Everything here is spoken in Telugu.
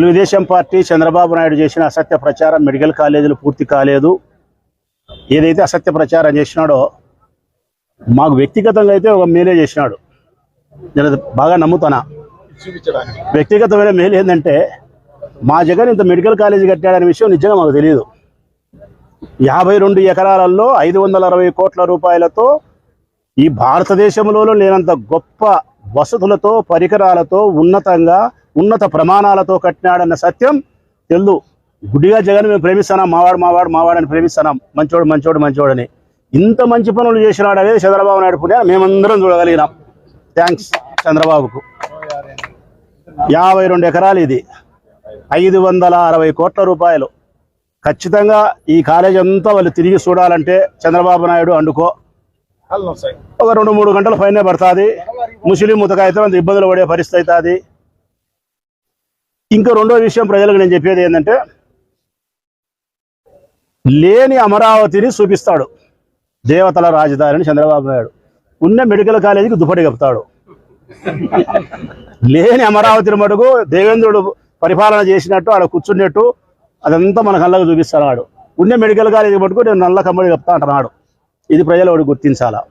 తెలుగుదేశం పార్టీ చంద్రబాబు నాయుడు చేసిన అసత్య ప్రచారం మెడికల్ కాలేజీలు పూర్తి కాలేదు, ఏదైతే అసత్య ప్రచారం చేసినాడో మాకు వ్యక్తిగతంగా అయితే ఒక మేలే చేసినాడు. నేను బాగా నమ్ముతానా. వ్యక్తిగతమైన మేలు ఏంటంటే మా జగన్ ఇంత మెడికల్ కాలేజీ కట్టాడనే విషయం నిజంగా మాకు తెలియదు. 52 ఎకరాలలో 560 కోట్ల రూపాయలతో ఈ భారతదేశంలో లేనంత గొప్ప వసతులతో పరికరాలతో ఉన్నత ప్రమాణాలతో కట్టినాడన్న సత్యం తెలుదు. గుడ్డిగా జగన్ మేము ప్రేమిస్తున్నాం, మావాడని ప్రేమిస్తున్నాం, మంచోడని. ఇంత మంచి పనులు చేసినాడు అనేది చంద్రబాబు నాయుడు పుణ్యాన్ని మేమందరం చూడగలిగినాం. థ్యాంక్స్ చంద్రబాబుకు. 52 ఎకరాలు, ఇది 560 కోట్ల రూపాయలు. ఖచ్చితంగా ఈ కాలేజ్ అంతా వాళ్ళు తిరిగి చూడాలంటే చంద్రబాబు నాయుడు అండుకో ఒక 2-3 గంటల పైనే పడుతుంది. ముస్లిం ముతకైతే అంత ఇబ్బందులు పడే పరిస్థితి అవుతుంది. ఇంకా రెండో విషయం ప్రజలకు నేను చెప్పేది ఏంటంటే, లేని అమరావతిని చూపిస్తాడు, దేవతల రాజధానిని చంద్రబాబు నాయుడు. ఉన్న మెడికల్ కాలేజీకి దుప్పటి కప్పుతాడు. లేని అమరావతిని మటుకు దేవేంద్రుడు పరిపాలన చేసినట్టు ఆడ కూర్చున్నట్టు అదంతా మన కళ్ళకు చూపిస్తున్నాడు. ఉన్న మెడికల్ కాలేజీ మటుకు నేను నల్ల కమ్మడి కప్తా అంటున్నాడు. ఇది ప్రజలు గుర్తించాలా.